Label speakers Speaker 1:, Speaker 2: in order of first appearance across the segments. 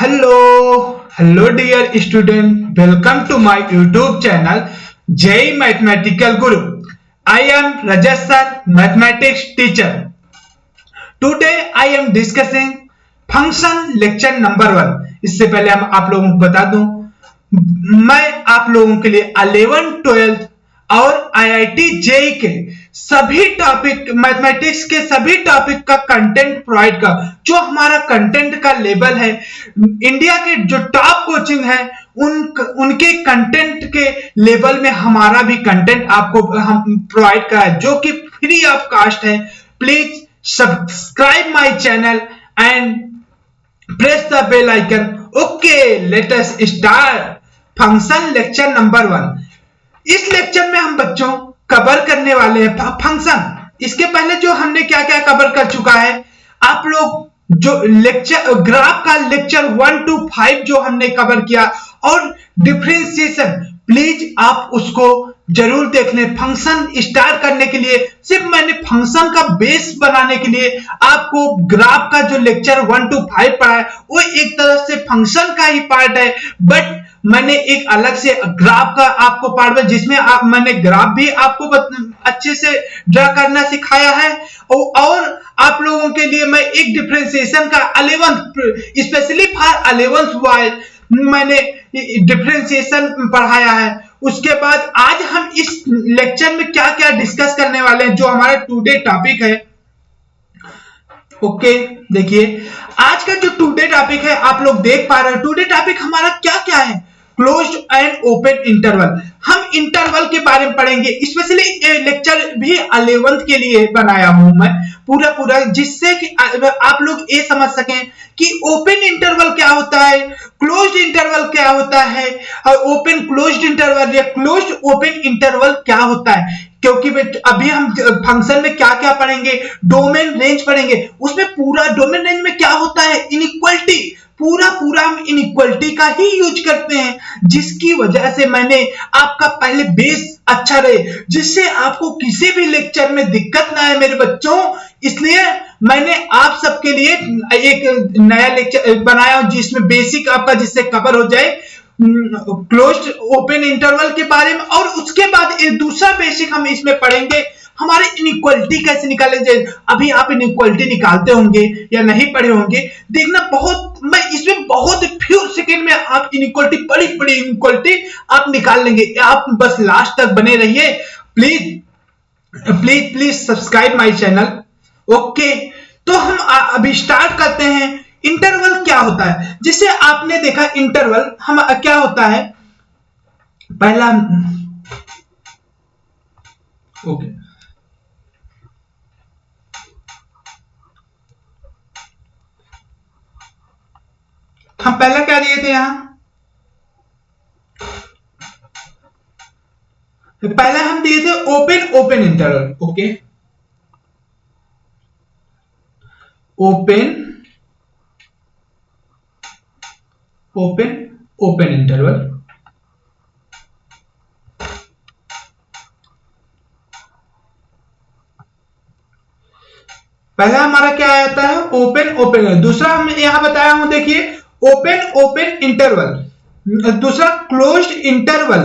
Speaker 1: Hello dear student. Welcome to my YouTube channel JEE Mathematical Guru. I am Rajesh sir, mathematics teacher. Today I am discussing function lecture number 1. इससे पहले हम आप लोगों को बता दूं, मैं आप लोगों के लिए 11, 12 और IIT JEE के सभी टॉपिक, मैथमेटिक्स के सभी टॉपिक का कंटेंट प्रोवाइड कर, जो हमारा कंटेंट का लेवल है, इंडिया के जो टॉप कोचिंग है उनके कंटेंट के लेवल में हमारा भी कंटेंट आपको हम प्रोवाइड करा है, जो कि फ्री ऑफ कास्ट है. Please subscribe my channel and press the bell icon. Okay, let us start function lecture number 1. इस लेक्चर में हम बच्चों कवर करने वाले हैं फंक्शन. इसके पहले जो हमने क्या क्या कवर कर चुका है, आप लोग जो लेक्चर ग्राफ का लेक्चर 1 to 5 जो हमने कवर किया, और डिफरेंशिएशन, प्लीज आप उसको जरूर देख लें. फंक्शन स्टार्ट करने के लिए सिर्फ मैंने फंक्शन का बेस बनाने के लिए आपको ग्राफ का जो लेक्चर 1 to 5 पढ़ा है वो एक तरह से फंक्शन का ही पार्ट है, बट मैंने एक अलग से ग्राफ का आपको पार्ट में, जिसमें मैंने ग्राफ भी आपको अच्छे से ड्रा करना सिखाया है, और आप लोगों के लिए मैं एक डिफरेंशिएशन का 11th specially for 11th boy मैंने डिफरेंशिएशन पढ़ाया है. उसके बाद आज हम इस लेक्चर में क्या क्या डिस्कस करने वाले हैं, जो हमारा टुडे टॉपिक है. ओके, देखिए आज का जो टुडे टॉपिक है आप लोग देख पा रहे हैं. टुडे टॉपिक हमारा क्या क्या है, क्लोज्ड एंड ओपन इंटरवल. हम इंटरवल के बारे में पढ़ेंगे. स्पेशली लेक्चर भी 11th के लिए बनाया हूं मैं पूरा, जिससे कि आप लोग ये समझ सकें कि ओपन इंटरवल क्या होता है, क्लोज्ड इंटरवल क्या होता है, और ओपन क्लोज्ड इंटरवल या क्लोज्ड ओपन इंटरवल क्या होता है. क्योंकि अभी हम फंक्शन में क्या क्या पढ़ेंगे, डोमेन रेंज पढ़ेंगे. उसमें पूरा डोमेन रेंज में क्या होता है, इनइक्वालिटी, पूरा हम इनइक्वालिटी का ही यूज करते हैं, जिसकी वजह से मैंने आपका पहले बेस अच्छा रहे, जिससे आपको किसी भी लेक्चर में दिक्कत ना आए मेरे बच्चों. इसलिए मैंने आप सबके लिए एक नया लेक्चर बनाया जिसमें बेसिक आपका जिससे कवर हो जाए क्लोज्ड ओपन इंटरवल के बारे में. और उसके बाद एक दूसरा बेसिक हम इसमें पढ़ेंगे, हमारे इनइक्वालिटी कैसे निकाले जाए. अभी आप इनइक्वालिटी निकालते होंगे या नहीं पढ़े होंगे, देखना बहुत, मैं इसमें बहुत फ्यू सेकंड में आप इनइक्वालिटी, बड़ी इनइक्वालिटी आप निकाल लेंगे. आप बस लास्ट तक बने रहिए. Please subscribe my channel. Okay, तो हम अभी स्टार्ट करते हैं. इंटरवल क्या होता है, जिसे आपने देखा इंटरवल हम क्या होता है. पहला ओके, हम पहला क्या दिए थे, यहां पहला हम दिए थे open interval. Okay, open interval. पहला हमारा क्या आता है, ओपन. दूसरा हम यहां बताया हूं, देखिए ओपन इंटरवल. दूसरा closed interval.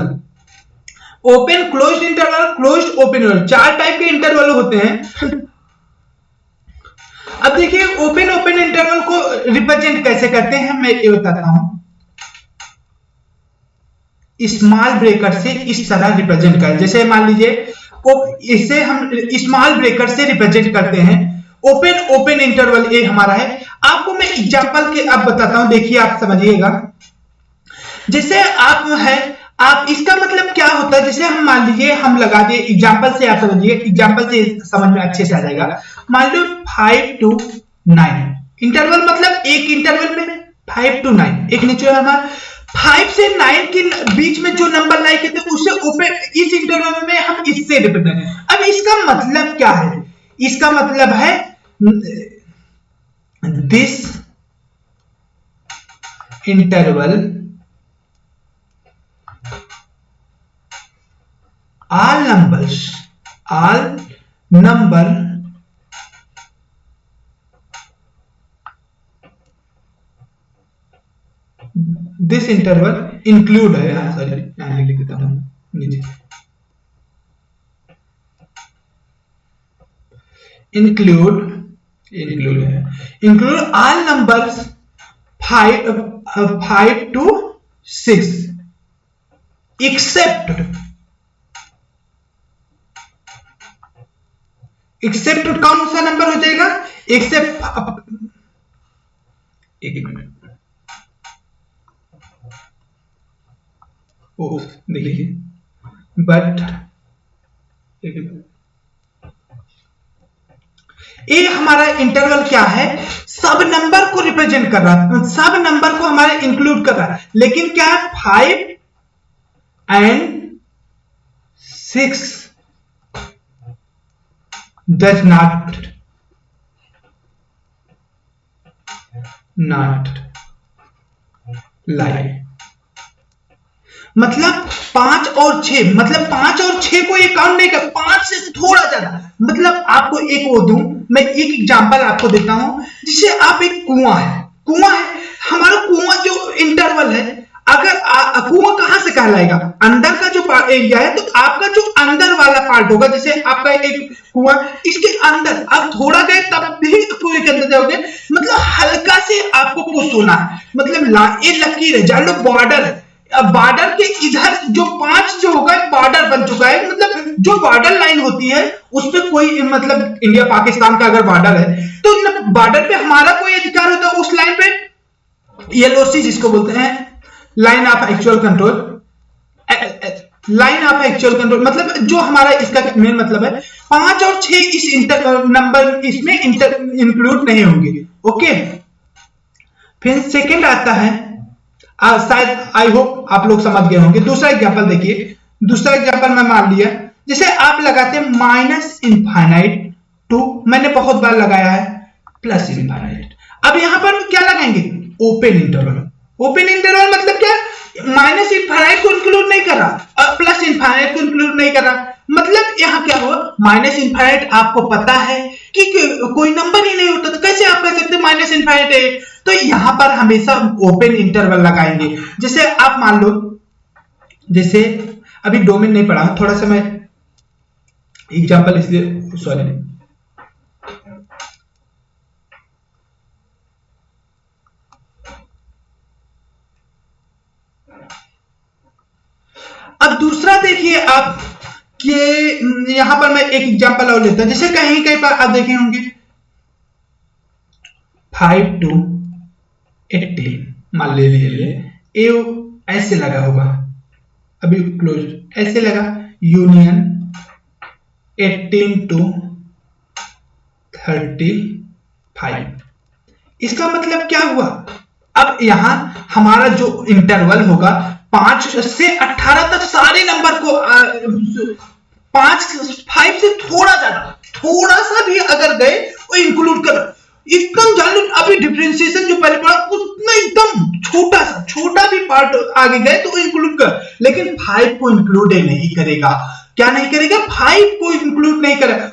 Speaker 1: Open closed interval, closed open interval, 4 type के इंटरवल होते हैं. अब देखिए ओपन इंटरवल को रिप्रेजेंट कैसे करते हैं, मैं ये बताता हूं. स्मॉल ब्रेकर से इस तरह रिप्रेजेंट करें. जैसे मान लीजिए इसे हम स्मॉल ब्रेकर से रिप्रेजेंट करते हैं. ओपन इंटरवल ये हमारा है. आपको मैं एग्जांपल के अब बताता हूं, देखिए आप समझिएगा. जैसे आप इसका मतलब क्या होता है, जैसे हम मान लीजिए हम लगा दिए एग्जांपल से, आप समझिए, एग्जांपल से समझ में अच्छे से आ जाएगा. मान लो 5 to 9 इंटरवल, मतलब एक इंटरवल में 5 to 9 एक नीचे हमारा 5 से 9 के बीच में जो नंबर लाई कहते हैं उसे ओपन, इस इंटरवल में हम इससे रिप्रेजेंट. अब इसका मतलब क्या है, इसका मतलब है this interval all number this interval include है, सॉरी यहां लिख देता हूं नीचे, include all numbers 5 to 6 except कौन सा नंबर हो जाएगा, एक्सेप्ट, एक मिनट, ओ देखिए, बट ये हमारा इंटरवल क्या है, सब नंबर को रिप्रेजेंट कर रहा है, सब नंबर को हमारे इंक्लूड कर रहा है, लेकिन क्या है 5 and 6 does not lie, मतलब 5 और 6, मतलब 5 और 6 को ये काउंट नहीं कर, 5 से थोड़ा ज्यादा, मतलब आपको एक वो दूं, मैं एक एग्जांपल आपको देता हूं, जिसे आप एक कुआं है हमारा कुआं जो इंटरवल है, अगर कुआं कहां से कहलाएगा, अंदर का जो एरिया है, तो आपका जो अंदर वाला पार्ट होगा, जैसे आपका एक कुआं, इसके अंदर आप थोड़ा गए तब भी कुएं के अंदर जाओगे, मतलब हल्का से आपको पुश होना है, मतलब ये लकीर है, जान लो बॉर्डर है, बॉर्डर के इधर जो 5 जो होगा बॉर्डर बन चुका है, मतलब जो बॉर्डर लाइन होती है उस पे कोई, मतलब इंडिया पाकिस्तान का अगर बॉर्डर है तो बॉर्डर पे हमारा कोई अधिकार होता है, उस लाइन पे येलो सी जिसको बोलते हैं line of actual control, line of actual control, मतलब जो हमारा इसका मेन मतलब है 5 और 6 इस नंबर इसमें इंक्लूड नहीं होंगे, ओके। फिर सेकंड आता है, शायद आई होप आप लोग समझ गए होंगे, दूसरा एग्जांपल देखिए, दूसरा एग्जांपल मैं मान लिया, जैसे आप लगाते हैं माइनस इनफाइनाइट टू, मैंने बहुत बार लगाया है प्लस इनफाइनाइट, अब यहां पर क्या लगाएंगे, ओपन इंटरवल, ओपन इंटरवल मतलब क्या, माइनस इनफाइनाइट को इंक्लूड नहीं कर रहा और प्लस इनफाइनाइट को इंक्लूड नहीं कर रहा, मतलब यहां क्या हुआ, माइनस इनफाइनाइट आपको पता है कि कोई नंबर ही नहीं होता, तो कैसे आप कह सकते माइनस इनफाइनाइट है, तो यहां पर हमेशा ओपन इंटरवल लगाएंगे, जैसे आप मान लो, जैसे अभी डोमेन नहीं पढ़ा, थोड़ा सा मैं एग्जांपल इसलिए, सॉरी, अब दूसरा देखिए आप, कि यहां पर मैं एक एग्जांपल और लेता हूं, जैसे कहीं कहीं पर आप देखे होंगे 5 to 18 मान ले लिए, ए ऐसे लगा होगा, अभी क्लोज ऐसे लगा, यूनियन 18 to 35, इसका मतलब क्या हुआ, अब यहां हमारा जो इंटरवल होगा 5 से 18 तक सारे नंबर को 5 से थोड़ा सा भी अगर गए वो इंक्लूड कर, एकदम जान लो, अभी डिफरेंशिएशन जो पहले पढ़ा उतना एकदम छोटा भी पार्ट आगे गए तो इंक्लूड कर, लेकिन 5 को इंक्लूड नहीं करेगा, क्या नहीं करेगा, 5 को इंक्लूड नहीं करेगा।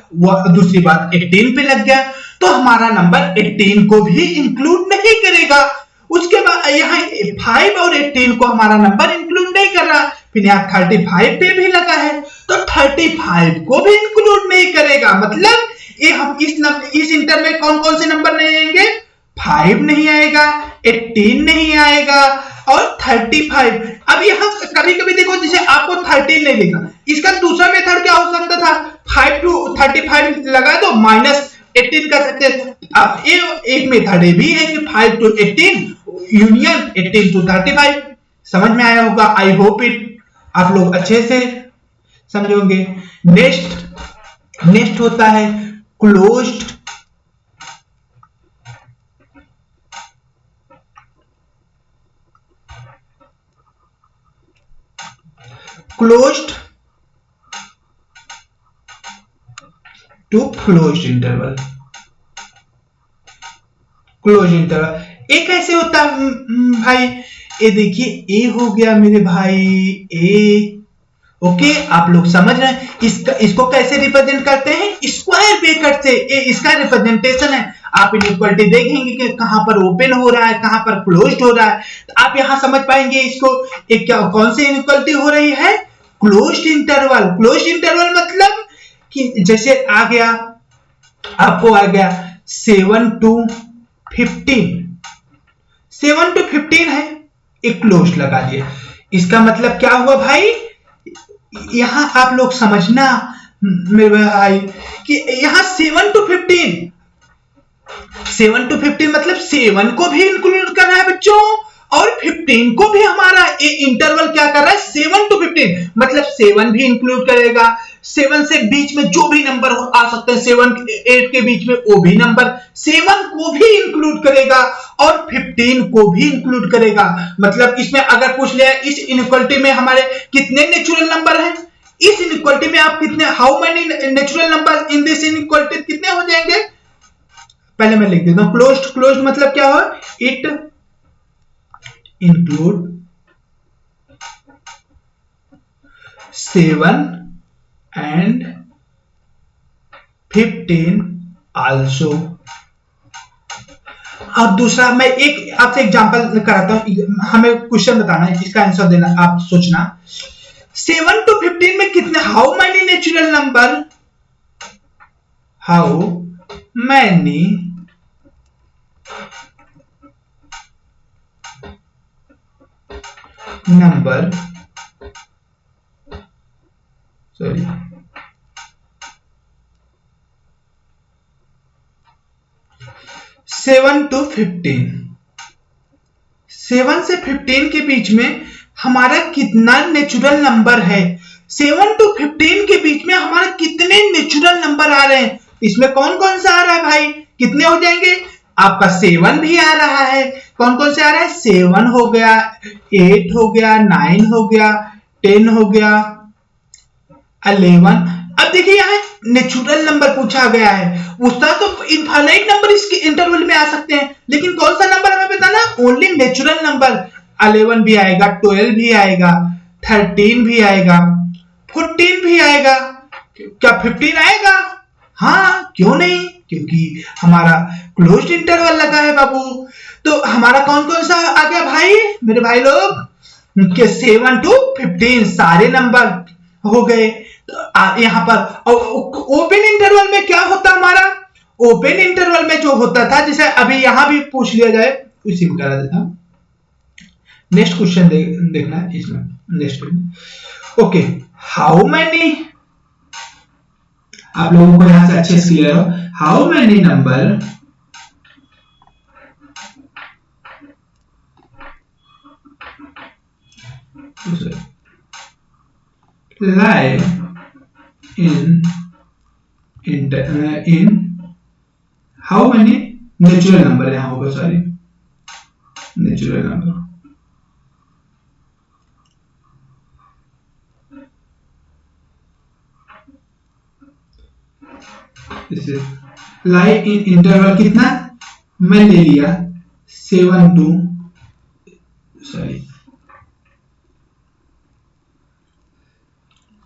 Speaker 1: दूसरी बात 18 पे लग गया तो हमारा नंबर 18 को भी इंक्लूड नहीं करेगा, उसके बाद यहाँ 5 और 18 को हमारा नंबर इंक्लूड नहीं कर रहा, फिर यहाँ 35 पे भी लगा है तो 35 को भी इंक्लूड नहीं करेगा, मतलब ये हम इस इंटर में कौन कौन से नंबर नहीं आएंगे, 5 नहीं आएगा, 18 नहीं आएगा और 35। अब यहाँ कभी कभी देखो जैसे आपको 13 नहीं लिखा, इसका दूसरा मेथड क्या हो सकता था, 5 to 35 लगा दो माइनस 18 कर सकते हैं, एक मेथड भी है कि 5 to 18 यूनियन 18 to 35। समझ में आया होगा, आई होप इट आप लोग अच्छे से समझोगे। नेक्स्ट होता है closed to closed interval. Close interval a कैसे होता है भाई, ए देखिए ए हो गया मेरे भाई, ए ओके आप लोग समझ रहे हैं। इसको कैसे रिप्रेजेंट करते हैं, स्क्वायर ब्रैकेट से। इसका रिप्रेजेंटेशन है। आप इनइक्वालिटी देखेंगे कि कहां पर ओपन हो रहा है, कहां पर क्लोज्ड हो रहा है, तो आप यहां समझ पाएंगे इसको। एक क्या कौन सी इनइक्वालिटी हो रही है, क्लोज्ड इंटरवल। क्लोज्ड इंटरवल मतलब कि जैसे आ गया, आपको आ गया 7 to 15, 7 to 15 है, एक क्लोज लगा दिया। इसका मतलब क्या हुआ भाई, यहां आप लोग समझना मेरे भाई कि यहां 7 to 15, 7 to 15 मतलब 7 को भी इंक्लूड कर रहा है बच्चों, और 15 को भी। हमारा ये इंटरवल क्या कर रहा है, 7 to 15 मतलब 7 भी इंक्लूड करेगा। 7 से बीच में जो भी नंबर आ सकते हैं, 7 8 के बीच में वो भी नंबर 7 को भी इंक्लूड करेगा और 15 को भी इंक्लूड करेगा। मतलब इसमें अगर पूछ लिया इस इनइक्वालिटी में हमारे कितने नेचुरल नंबर हैं, इस इनइक्वालिटी में आप कितने, how many natural number in this inequality, कितने हो जाएंगे। पहले मैं लिख देता हूं क्लोज्ड। क्लोज्ड मतलब क्या हो, इट इंक्लूड 7 and 15 also। और दूसरा मैं एक आपसे एग्जांपल कराता हूं, हमें क्वेश्चन बताना है, इसका आंसर देना, आप सोचना 7 to 15 में कितने, how many natural number, how many number, sorry 7 to 15, 7 से 15 के बीच में हमारा कितना नेचुरल नंबर है, 7 to 15 के बीच में हमारा कितने नेचुरल नंबर आ रहे हैं। इसमें कौन कौन सा आ रहा है भाई, कितने हो जाएंगे, आपका 7 भी आ रहा है, कौन कौन से आ रहा है, 7 हो गया, 8 हो गया, 9 हो गया, 10 हो गया, 11। अब देखिए यहाँ नेचुरल नंबर पूछा गया है, उसका तो इनफाइनाइट नंबर इसके इंटरवल में आ सकते हैं, लेकिन कौन सा नंबर हमें बताना, ओनली नेचुरल नंबर। 11 भी आएगा, 12 भी आएगा, 13 भी आएगा, 14 भी आएगा, क्या 15 आएगा, हाँ क्यों नहीं, क्योंकि हमारा क्लोज्ड इंटरवल लगा है बाबू। तो हमारा कौन कौन सा आ गया भाई, मेरे भाई लोग, के 7 to 15 सारे नंबर हो गए। तो यहां पर ओपन इंटरवल में क्या होता हमारा, ओपन इंटरवल में जो होता था, जैसे अभी यहां भी पूछ लिया जाए, उसी में करा देता हूं। नेक्स्ट क्वेश्चन देखना है इसमें, नेक्स्ट ओके, हाउ मैनी, आप लोगों को यहां से अच्छे से क्लियर हो, how many number lie in how many natural number, यहां होगा sorry, natural number, lie in interval कितना, मैं ले लिया 7 to, सॉरी,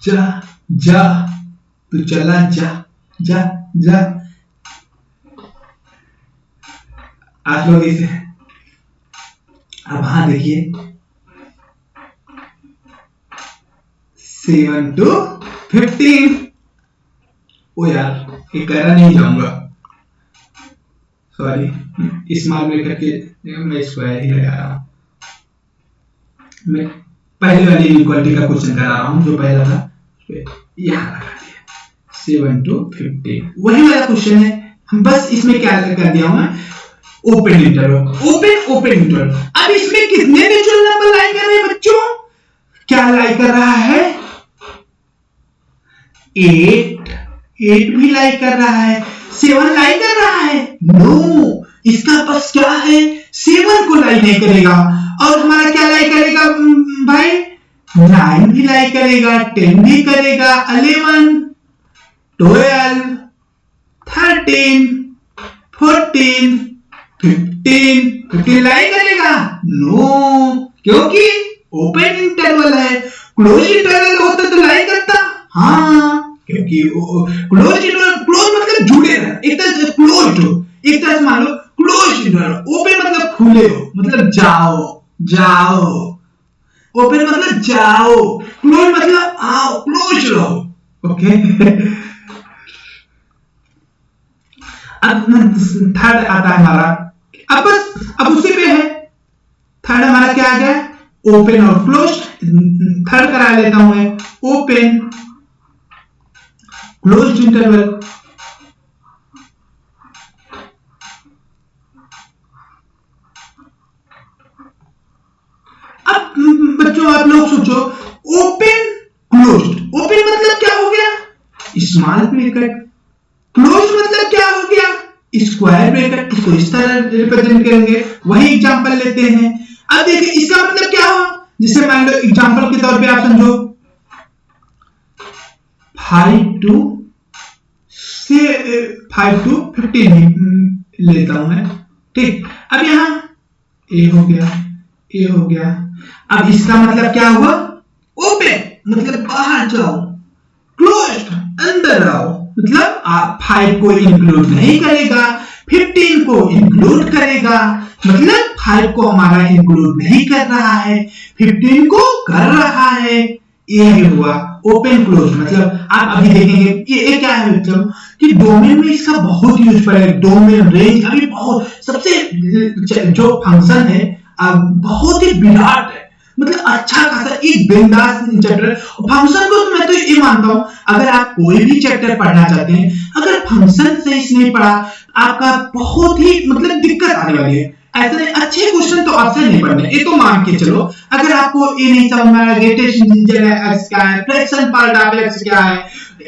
Speaker 1: जा जा तू चला जा जा जा, आप लोग इसे, अब हाँ देखिए 7 to 15, ओ यार ये करना नहीं जाऊंगा, सॉरी, स्मॉल में करके मैं स्क्वायर ही लगा रहा हूं, मैं पहले वाली इनइक्वालिटी का क्वेश्चन करा रहा हूं, जो पहला था यहां लगा दिया 7 to 15, वही वाला क्वेश्चन है, हम बस इसमें क्या कर दिया हूं मैं, ओपन इंटरवल, ओपन इंटरवल। अब इसमें कितने नेचुरल नंबर लाई कर रहे हैं बच्चों, क्या लाई कर रहा है, 8 भी लाई कर रहा है, 7 लाई कर रहा है, नो, इसका बस क्या है, 7 को लाई नहीं करेगा, और हमारा क्या लाई करेगा भाई, 9 भी लाई करेगा, 10 भी करेगा, 11, 12, 13, 14, 15 लाई करेगा, नो, क्योंकि ओपन इंटरवल है।
Speaker 2: क्लोज इंटरवल होता तो लाइन करता, हाँ, क्योंकि क्लोज इंटरवल, क्लोज मतलब जुड़े रहे, एक तरह से क्लोज हो, एक तरह से मान लो क्लोज इंटरवल, ओपन मतलब खुले हो, मतलब जाओ जाओ, ओपन मतलब जाओ, क्लोज मतलब आओ, क्लोज रहो, ओके। अब थर्ड आता है हमारा, अब बस अब उसी पे है, थर्ड हमारा क्या आ गया, ओपन और क्लोज। थर्ड करा लेता हूं मैं, ओपन क्लोज इंटरवल। अब बच्चों आप लोग सोचो, ओपन क्लोज, ओपन मतलब क्या हो गया, स्मॉल ब्रैकेट, क्लोज मतलब क्या हो गया, स्क्वायर ब्रैकेट। इसको इस तरह रिप्रेजेंट करेंगे, वही एग्जांपल लेते हैं। अब देखिए इसका मतलब क्या हुआ, जिसे मान लो एग्जांपल के तौर पे आप समझो 5 to 15 लेता हूं मैं, ठीक। अब यहां ए हो गया, ए हो गया। अब इसका मतलब क्या हुआ, ओपन मतलब बाहर जाओ, क्लोज अंदर आओ, मतलब आप 5 को इंक्लूड नहीं करेगा, 15 को इंक्लूड करेगा, मतलब 5 को हमारा इंक्लूड नहीं कर रहा है, 15 को कर रहा है, ये हुआ ओपन क्लोज। मतलब आप अभी देखेंगे ये क्या है मतलब कि डोमेन में इसका बहुत यूज पड़ेगा, डोमेन रेंज अभी बहुत सबसे जो फंक्शन है बहुत ही विराट है, मतलब अच्छा खासा एक बिंदास चैप्टर फंक्शन को। तो मैं तो ये मानता हूं अगर आप कोई भी चैप्टर पढ़ना चाहते हैं, अगर फंक्शन सही से नहीं पढ़ा आपका बहुत ही मतलब दिक्कत आने वाली है। ऐसे अच्छे क्वेश्चन तो आपसे नहीं पढ़ने, ये तो मान के चलो। अगर आपको ये नहीं समझ में आ रहा ग्रेटेशन एक्स क्या है, फ्रैक्शन पर डायरेक्ट क्या है,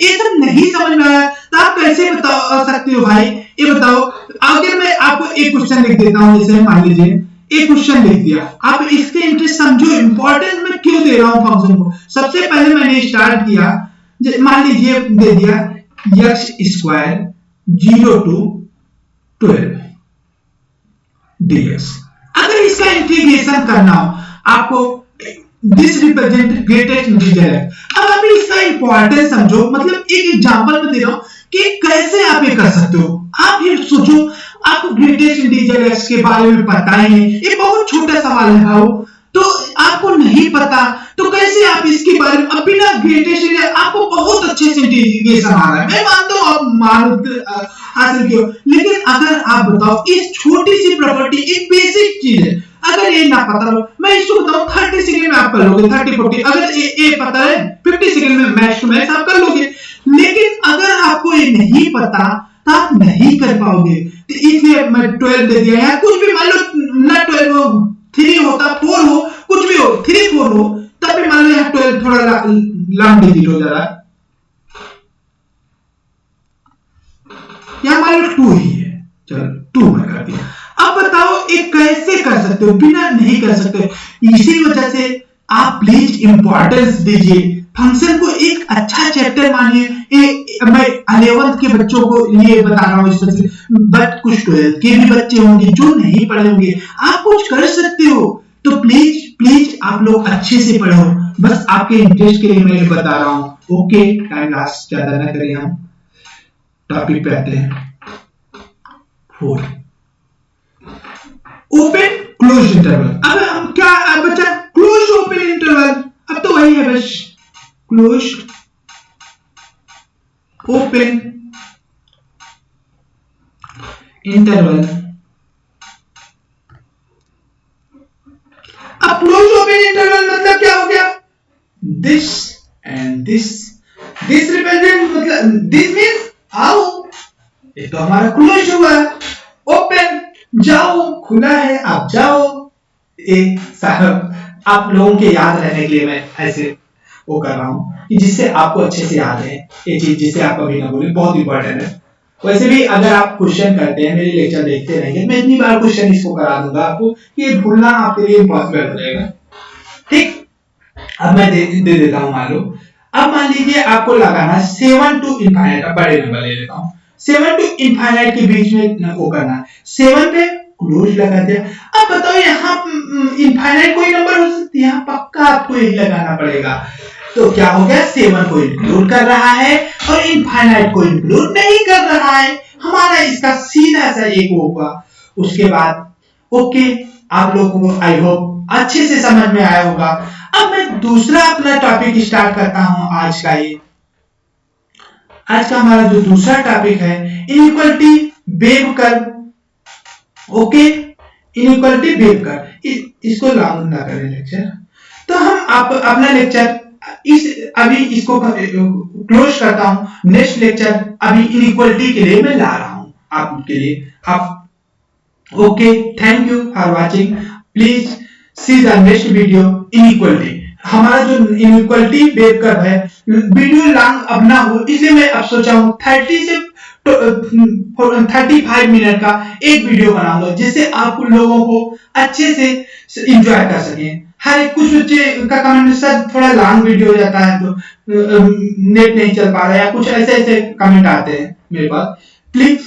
Speaker 2: ये सब नहीं समझ में आ रहा तो आप कैसे बता सकते हो भाई, ये बताओ। अगर मैं आपको एक क्वेश्चन लिख देता हूं, जैसे मान लीजिए एक क्वेश्चन लिख दिया, आप इसके इंटरेस्ट समझो, इंपॉर्टेंस मैं क्यों दे रहा हूं फंक्शन को। सबसे पहले मैंने स्टार्ट किया, मान लीजिए दे दिया x स्क्वायर 0 to 12 dx। अगर इसका इंटीग्रेशन करना हो आपको, दिस रिप्रेजेंट ग्रेटेस्ट इंटीजर है। अब आप इसका इंपॉर्टेंस समझो, मतलब एक एग्जांपल में दे रहा हूं कि कैसे आप ये कर सकते हो। आप ये सोचो, आपको ग्रेटेस्ट इंटीजर एक्स के बारे में पता ही नहीं, ये बहुत छोटा सवाल है भाव, तो आपको नहीं पता तो कैसे आप इसके बारे में अब बिना ग्रेटेस्ट, आपको बहुत अच्छे से इंटीग्रेशन आ रहा है, मैं मानता हूं आप मान हासिल किया, लेकिन अगर आप बताओ इस छोटी सी प्रॉपर्टी एक बेसिक चीज है, अगर ये ना पता हो, मैं इसको बताऊं 30 सेकंड में आप कर लोगे, 30-40। अगर ये पता है 50 सेकंड में मैक्स टू मैक्स आप कर लोगे, लेकिन अगर आपको ये नहीं पता तो आप नहीं कर पाओगे। तो इसलिए मैं 12 दे दिया, यहाँ कुछ भी मान लो ना 12 हो, 3 होता, 4 हो, कुछ भी हो, 3-4 हो, तब भी मान लो यहाँ 12 थोड़ा लॉन्ग डिजिट हो जा रहा है, यहाँ मान लो 2 ही है, चलो 2 में कर दिया। अब बताओ ये कैसे कर सकते हो, बिना नहीं कर सकते। इसी वजह से आप प्लीज इंपॉर्टेंस दीजिए फंक्शन को, एक अच्छा चैप्टर मानिए। मैं 11th के बच्चों को लिए बता रहा हूँ, बट कुछ 12th के भी बच्चे होंगे जो नहीं पढ़े होंगे, आप कुछ कर सकते हो, तो प्लीज प्लीज आप लोग अच्छे से पढ़ो, बस आपके इंटरेस्ट के लिए मैं बता रहा हूँ। ओके, टाइम लास्ट ज्यादा ना करें, हम टॉपिक पे आते हैं। 4 ओपन क्लोज इंटरवल। अब हम क्या बचा, क्लोज ओपन इंटरवल, अब तो वही है बस, क्लोज ओपन इंटरवल। अब क्लोज ओपन इंटरवल मतलब क्या हो गया, दिस एंड दिस रिप्रेजेंट, मतलब दिस मींस आओ, ये तो हमारा क्लोज हुआ, ओपन जाओ, खुला है आप जाओ। एक साहब आप लोगों के याद रहने के लिए मैं ऐसे वो कर रहा हूं कि जिससे आपको अच्छे से याद है ये चीज, जिससे आप कभी ना भूलें, बहुत इंपॉर्टेंट है। वैसे भी अगर आप क्वेश्चन करते हैं, मेरे लेक्चर देखते रहेंगे, मैं इतनी बार क्वेश्चन इसको करा दूंगा आपको कि ये भूलना आपके लिए इम्पॉसिबल हो जाएगा, ठीक। अब मैं दे देता हूं, मान लो, अब मान लीजिए आपको लगाना 7 to इनफाइनाइट, अब बड़े नंबर ले लेता हूं, 7 to इनफाइनाइट के बीच में वो करना है, 7 पे क्लोज लगा दिया। अब बताओ यहाँ इनफाइनाइट कोई नंबर हो सकती है, यहाँ पक्का आपको यही लगाना पड़ेगा। तो क्या हो गया, 7 को इंक्लूड कर रहा है और इनफाइनाइट को इंक्लूड नहीं कर रहा है। हमारा इसका सीधा सा एक होगा। उसके बाद ओके, आप लोगों को आई होप अच्छे से समझ में आया होगा। अब मैं दूसरा अपना टॉपिक स्टार्ट करता हूं आज का। आज का हमारा जो दूसरा टॉपिक है, inequality wave curve. Okay, inequality wave curve. इसको लॉन्ग ना करें लेक्चर, तो हम अपना लेक्चर अभी इसको क्लोज करता हूं। नेक्स्ट लेक्चर अभी इनइक्वालिटी के लिए मैं ला रहा हूं आपके लिए। आप okay, thank you for watching. Please see the next video inequality. हमारा जो इनइक्वालिटी वेव कर्व है, वीडियो लॉन्ग अब ना हो, इसलिए मैं अब सोचा हूं 30 से 35 मिनट का एक वीडियो बनाऊंगा, जिससे आप लोगों को अच्छे से एंजॉय कर सकें। हर कुछ बच्चे का कमेंट सर थोड़ा लॉन्ग वीडियो हो जाता है तो नेट नहीं चल पा रहा है, या कुछ ऐसे ऐसे कमेंट आते हैं मेरे पास। प्लीज